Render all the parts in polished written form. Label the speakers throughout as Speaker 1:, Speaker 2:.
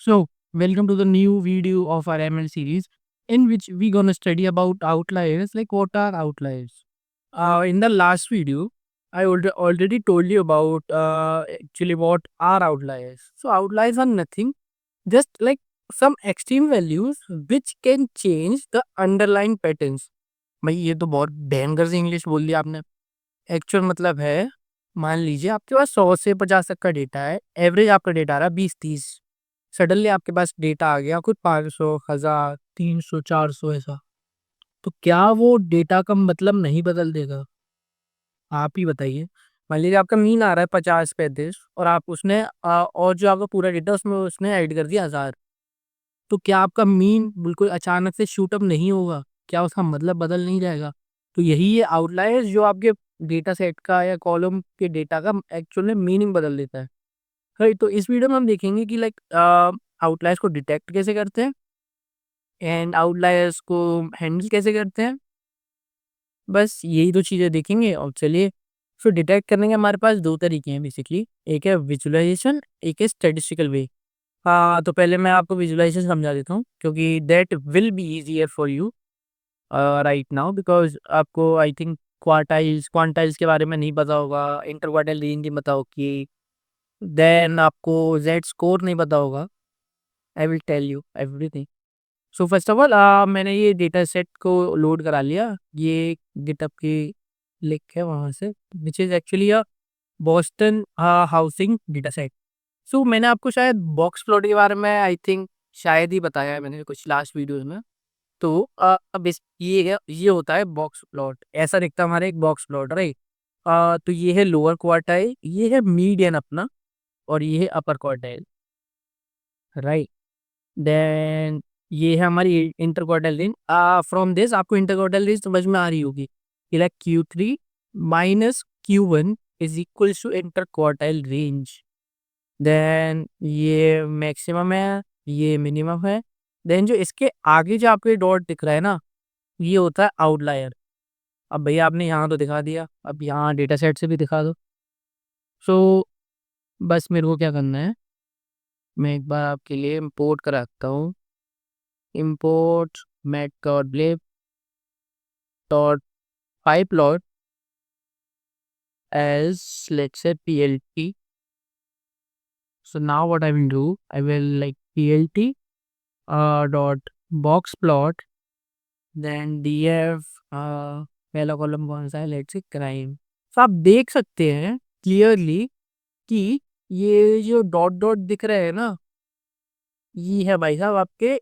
Speaker 1: So, welcome to the new video of our ML series in which we're gonna study about outliers. Like, what are outliers? In the last video, I already told you about actually what are outliers. So, outliers are nothing, just like some extreme values which can change the underlying patterns. भाई ये तो बहुत भयंकर से English बोल दिया आपने। Actual मतलब है, मान लीजिए आपके पास 100 से 50 तक का डेटा है, एवरेज आपका डेटा आ रहा है 20-30। सडनली आपके पास डेटा आ गया कुछ 500, 1000, 300, 400 ऐसा। तो क्या वो डेटा का मतलब नहीं बदल देगा? आप ही बताइए। मान लीजिए आपका मीन आ रहा है 50-35 और आप उसने और जो आपका पूरा डेटा उसमें उसने ऐड कर दिया 1000। तो क्या आपका मीन बिल्कुल अचानक से शूट अप नहीं होगा? क्या उसका मतलब बदल नहीं जाएगा? तो यही है आउटलायर्स जो आपके डेटा सेट का या कॉलम के डेटा का एक्चुअल में मीनिंग बदल देता है। राइट, तो इस वीडियो में हम देखेंगे कि लाइक आउटलायर्स को डिटेक्ट कैसे करते हैं एंड आउटलायर्स को हैंडल कैसे करते हैं। बस यही 2 चीज़ें देखेंगे और चलिए। सो डिटेक्ट करने के हमारे पास 2 तरीके हैं बेसिकली, एक है विजुअलाइज़ेशन, एक है स्टैटिस्टिकल वे। तो पहले मैं आपको विजुअलाइज़ेशन समझा देता हूँ क्योंकि that will be easier for you right now because आपको आई थिंक क्वांटाइल्स के बारे में नहीं पता होगा, इंटरक्वार्टाइल रेंज नहीं पता होगी, देन आपको ज़ेड स्कोर नहीं पता होगा। I will tell you everything. So first of all मैंने ये डेटा सेट को लोड करा लिया। ये गिटहब की लिंक है वहाँ से, which is actually a Boston housing data set. So मैंने आपको शायद बॉक्स प्लॉट के बारे में आई थिंक शायद ही बताया है मैंने कुछ लास्ट वीडियोज़ में। तो अब इस ये होता है बॉक्स प्लॉट, ऐसा दिखता है हमारा एक बॉक्स प्लॉट, राइट? तो ये है लोअर क्वार्टाइल, ये है मीडियन अपना और ये है अपर क्वार्टाइल, राइट? देन ये है हमारी इंटरक्वार्टाइल रेंज। फ्रॉम दिस आपको इंटरक्वार्टाइल रेंज समझ में आ रही होगी कि like Q3 minus Q1 is equals to interquartile range. Then ये मैक्सिमम है, ये मिनिमम है। देन जो इसके आगे जो आपको डॉट दिख रहा है ना, ये होता है आउटलायर। अब भैया आपने यहाँ तो दिखा दिया, अब यहाँ डेटा सेट से भी दिखा दो। सो बस मेरे को क्या करना है, मैं एक बार आपके लिए इम्पोर्ट कराता हूँ। Import matplot dot pyplot as let's say plt. So now what I will do, I will like plt dot box plot, then df पहला कॉलम कौन सा है, लेट्स से क्राइम। तो आप देख सकते हैं क्लियरली कि ये जो डॉट डॉट दिख रहे हैं ना, ये है भाई साहब आपके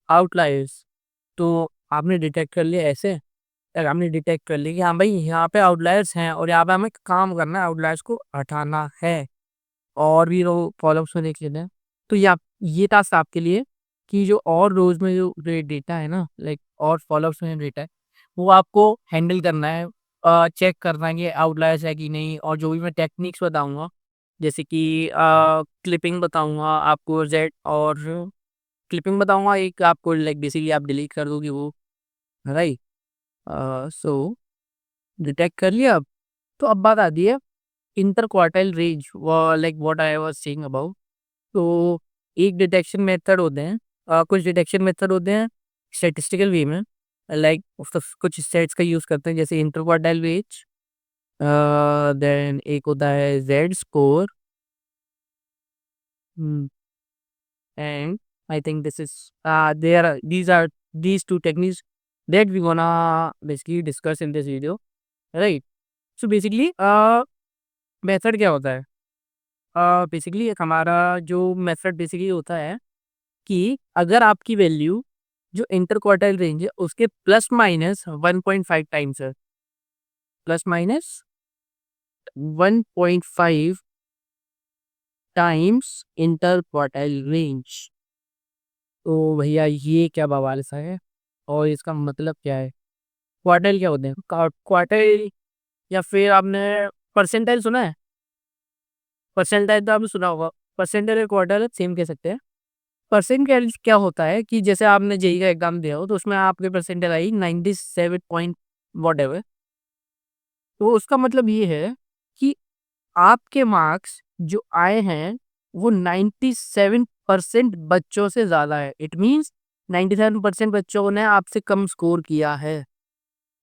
Speaker 1: आउटलायर्स। तो आपने डिटेक्ट कर लिया ऐसे, अगर हमने डिटेक्ट कर लिया कि हाँ भाई यहाँ पे आउटलायर्स हैं और यहाँ पे हमें काम करना है, आउटलायर्स को हटाना है। और भी रो कॉलम्स में देख लेते हैं। तो ये टास्क आपके लिए कि जो और रोज में जो डेटा है ना, लाइक और कॉलम्स में डेटा है, वो आपको हैंडल करना है, चेक करना है कि आउटलायर्स है कि नहीं। और जो भी मैं टेक्निक्स बताऊंगा, जैसे कि क्लिपिंग बताऊंगा आपको, जेड और क्लिपिंग बताऊंगा, एक आपको लाइक बेसिकली आप डिलीट कर दोगे वो, राइट? सो डिटेक्ट कर लिया अब। तो अब बात आती है inter quartile range, like what I was saying about. तो एक डिटेक्शन मेथड होते हैं, कुछ डिटेक्शन मेथड होते हैं स्टैटिस्टिकल वे में, लाइक कुछ स्टेट्स का यूज़ करते हैं जैसे इंटर क्वार्टाइल रेंज। देन एक होता है Z score and I think this is there these are these two techniques that we gonna basically discuss in this video, right? So basically method क्या होता है? बेसिकली एक हमारा जो मेथड बेसिकली होता है कि अगर आपकी वैल्यू जो इंटर क्वार्टाइल रेंज है उसके प्लस माइनस 1.5 टाइम्स है, plus minus 1.5 times inter quartile range. तो भैया ये क्या बवाल सा है और इसका मतलब क्या है? क्वार्टाइल क्या होते हैं? क्वार्टाइल या फिर आपने परसेंटाइल सुना है? परसेंटाइल तो आपने सुना होगा। परसेंटाइल और क्वार्टाइल सेम कह सकते हैं। परसेंटाइल क्या होता है कि जैसे आपने जेईई का एग्जाम दिया हो तो उसमें आपके परसेंटाइल आई 97 पॉइंट व्हाटएवर। तो उसका मतलब ये है कि आपके मार्क्स जो आए हैं वो 97% बच्चों से ज़्यादा है। इट मीन्स 97% बच्चों ने आपसे कम स्कोर किया है।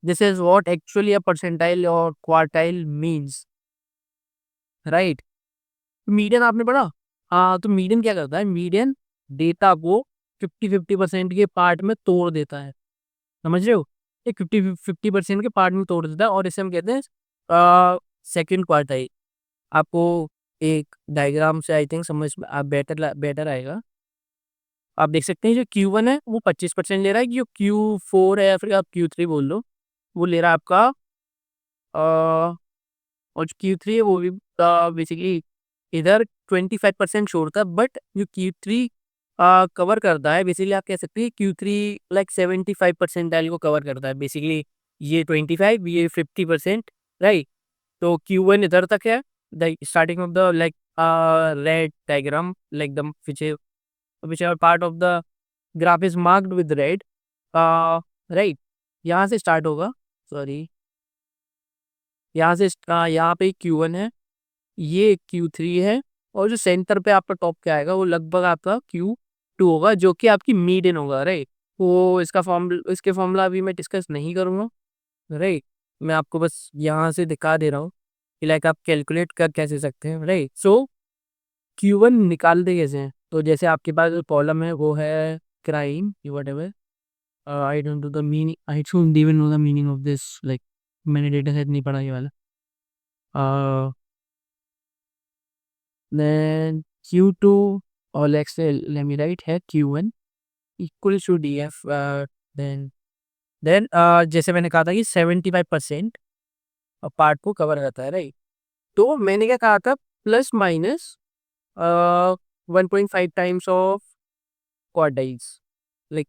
Speaker 1: This is what actually a percentile और क्वार्टाइल मीन्स, राइट? मीडियन आपने पढ़ा? हाँ, तो मीडियन क्या करता है? मीडियन डेटा को 50-50% के पार्ट में तोड़ देता है। समझ रहे हो? ये 50-50% के पार्ट में तोड़ देता है और इसे हम कहते हैं सेकंड क्वार्टाइल। आपको एक डायग्राम से आई थिंक समझ में बेटर आएगा। आप देख सकते हैं जो Q1 है वो 25% ले रहा है, जो Q4 है या फिर आप Q3 बोल लो, वो ले रहा है आपका अ, और जो Q3 है वो भी बेसिकली इधर 25% छोड़ता है, बट जो Q3 कवर करता है, बेसिकली आप कह सकते हैं Q3 लाइक 75% को कवर करता है। बेसिकली ये 25, ये 50%, राइट? तो Q1 इधर तक है, the starting of the like red diagram, like the whichever part of the graph is marked with red, right? यहाँ से स्टार्ट होगा, सॉरी, यहाँ से यहाँ पे Q1 है, ये Q3 है, और जो सेंटर पे आपका टॉप क्या आएगा वो लगभग आपका Q2 होगा, जो कि आपकी मीडियन होगा, राइट? तो इसके फॉर्मूला अभी मैं डिस्कस नहीं करूँगा, राइट? मैं आपको बस यहाँ से दिखा दे रहा हूँ कि लाइक आप कैलकुलेट कर कैसे सकते हैं, राइट? सो Q1 निकालते कैसे हैं? तो जैसे आपके पास जो कॉलम है वो है crime whatever, I don't know the meaning, I don't even know the meaning of this, like मैंने डेटा सेट नहीं पढ़ा ये वाला। Then Q2, or let's say, let me write here Q1 equals to DF, then जैसे मैंने कहा था कि 75% पार्ट को कवर करता है, राइट? तो मैंने क्या कहा था, plus minus 1.5 times of quartiles, like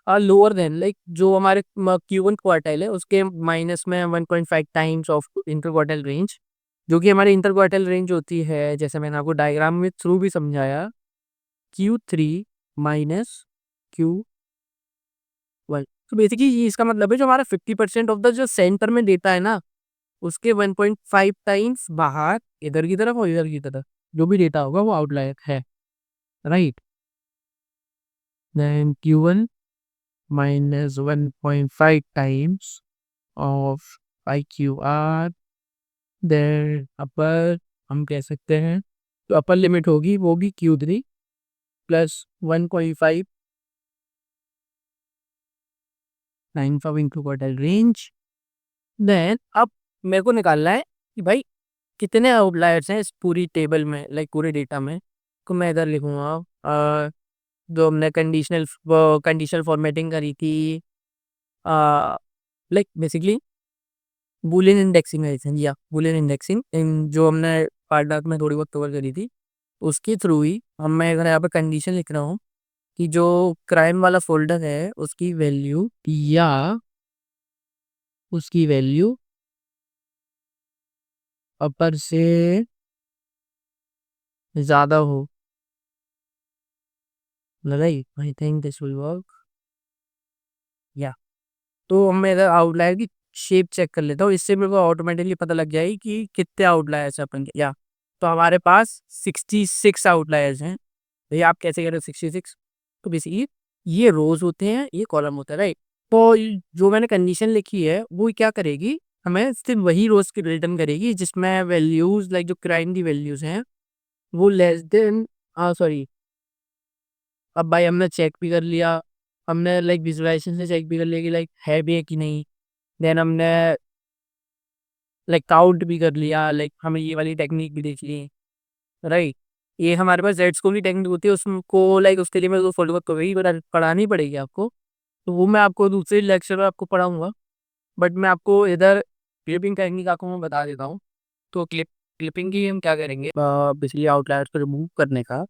Speaker 1: lower than, like जो हमारे Q1 क्वार्टाइल है उसके माइनस में 1.5 times of inter quartile range, जो कि हमारी इंटर क्वार्टाइल रेंज होती है, जैसे मैंने आपको डायग्राम में थ्रू भी समझाया, Q3 माइनस Q1। तो बेसिकली ये इसका मतलब है जो हमारा 50% ऑफ द जो सेंटर में डेटा है ना, उसके 1.5 टाइम्स बाहर इधर की तरफ और इधर की तरफ जो भी डेटा होगा वो आउटलायर है, right? Then Q1 minus 1.5 times of IQR, then upper हम कह सकते हैं, तो अपर लिमिट होगी वो भी Q3 plus 1.5 times of interquartile range. Then अब मेरे को निकालना है कि भाई कितने आउटलायर्स हैं इस पूरी टेबल में, लाइक पूरे डेटा में। तो मैं इधर लिखूंगा जो हमने कंडीशनल फॉर्मेटिंग करी थी, लाइक बेसिकली बूलियन इंडेक्सिंग है, या बूलियन इंडेक्सिंग इन जो हमने पार्ट में थोड़ी बहुत कवर करी थी, उसके थ्रू ही हम मैं अगर यहाँ पे कंडीशन लिख रहा हूँ कि जो क्राइम वाला फोल्डर है उसकी वैल्यू अपर से ज़्यादा हो, right? I think this will work, या तो मैं इधर आउटलायर की शेप चेक कर लेता हूँ, इससे मेरे को ऑटोमेटिकली पता लग जाएगी कि कितने आउटलायर्स हैं अपन के, या तो हमारे पास 66 आउटलायर्स हैं। तो ये आप कैसे कह रहे हो 66? तो बेसिकली ये रोज होते हैं, ये कॉलम होता है, राइट? तो जो मैंने कंडीशन लिखी है वो क्या करेगी, हमें सिर्फ वही रोज की रिटर्न करेगी जिसमें वैल्यूज लाइक जो क्राइम की वैल्यूज हैं वो लेस देन, सॉरी, अब भाई हमने चेक भी कर लिया, हमने लाइक विजुअलाइजेशन से चेक भी कर लिया कि लाइक है भी है कि नहीं। देन हमने लाइक काउंट भी कर लिया, लाइक हमें ये वाली टेक्निक भी देख ली, राइट? ये हमारे पास जेड स्कोर की टेक्निक होती है, उसको लाइक उसके लिए मैं तो फॉलो तो वही पढ़ानी पड़ेगी आपको, तो वो मैं आपको दूसरे लेक्चर में आपको पढ़ाऊंगा। बट मैं आपको इधर क्लिपिंग टेक्निक आपको मैं बता देता हूँ। तो क्लिपिंग की हम क्या करेंगे, पिछली आउटलायर को रिमूव करने का,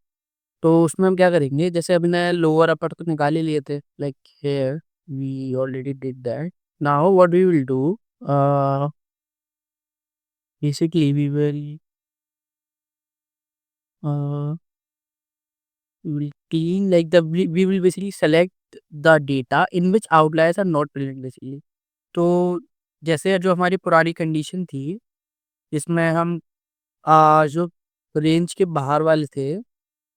Speaker 1: तो उसमें हम क्या करेंगे, जैसे अभी मैं लोअर अपर तो निकाल ही लिए थे, like here we already did that. Now what we will do, basically we will clean like we will basically select the data in which outliers are not present basically। तो जैसे जो हमारी पुरानी कंडीशन थी जिसमें हम जो रेंज के बाहर वाले थे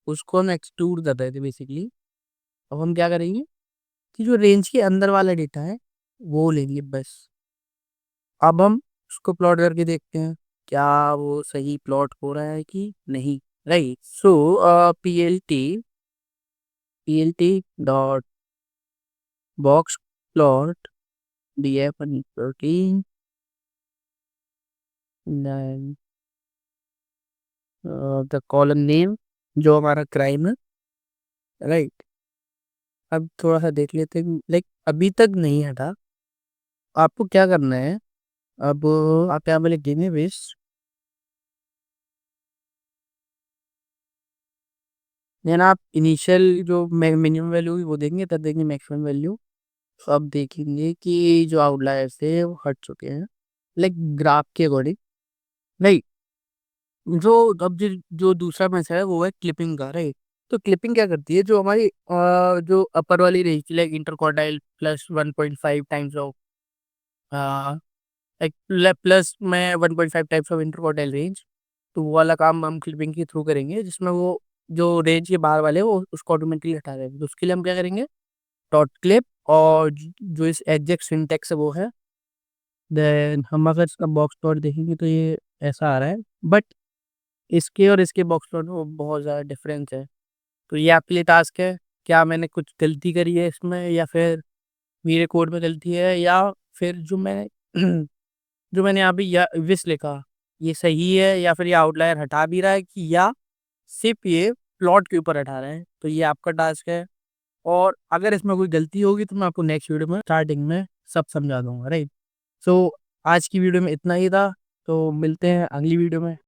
Speaker 1: उसको हम एक्सक्लूड कर रहे थे बेसिकली। अब हम क्या करेंगे कि जो रेंज के अंदर वाला डेटा है वो लेंगे बस। अब हम उसको प्लॉट करके देखते हैं क्या वो सही प्लॉट हो रहा है कि नहीं। Right, so P L T dot box plot df protein then the column name जो हमारा क्राइम है। राइट, अब थोड़ा सा देख लेते हैं लाइक अभी तक नहीं हटा। आपको क्या करना है, अब आप यहाँ पे लिख देंगे वेस्ट, देन आप इनिशियल जो मिनिमम वैल्यू वो देंगे, तब देंगे मैक्सिमम वैल्यू। तो अब देखेंगे कि जो आउटलायर्स थे वो हट चुके हैं लाइक ग्राफ के अकॉर्डिंग। नहीं, जो अब जो दूसरा मैसेज है वो है क्लिपिंग का। राइट, तो क्लिपिंग क्या करती है, जो हमारी जो अपर वाली range like interquartile plus 1.5 times of like plus में 1.5 टाइप्स ऑफ इंटरक्वार्टाइल रेंज, तो वो वाला काम हम क्लिपिंग के थ्रू करेंगे जिसमें वो जो रेंज के बाहर वाले हैं वो उसको ऑटोमेटिकली हटा देंगे। तो उसके लिए हम क्या करेंगे, डॉट क्लिप, और जो इस एग्जैक्ट सिंटेक्स है वो है। देन हम अगर इसका बॉक्स प्लॉट देखेंगे तो ये ऐसा आ रहा है, बट इसके और इसके बॉक्स प्लॉट में बहुत ज़्यादा डिफरेंस है। तो ये आपके लिए टास्क है, क्या मैंने कुछ गलती करी है इसमें, या फिर मेरे कोड में गलती है, या फिर जो मैं जो मैंने यहाँ पे या विश लिखा ये सही है, या फिर ये आउटलायर हटा भी रहा है कि या सिर्फ ये प्लॉट के ऊपर हटा रहा है। तो ये आपका टास्क है, और अगर इसमें कोई गलती होगी तो मैं आपको नेक्स्ट वीडियो में स्टार्टिंग में सब समझा दूंगा। राइट, सो आज की वीडियो में इतना ही था, तो मिलते हैं अगली वीडियो में।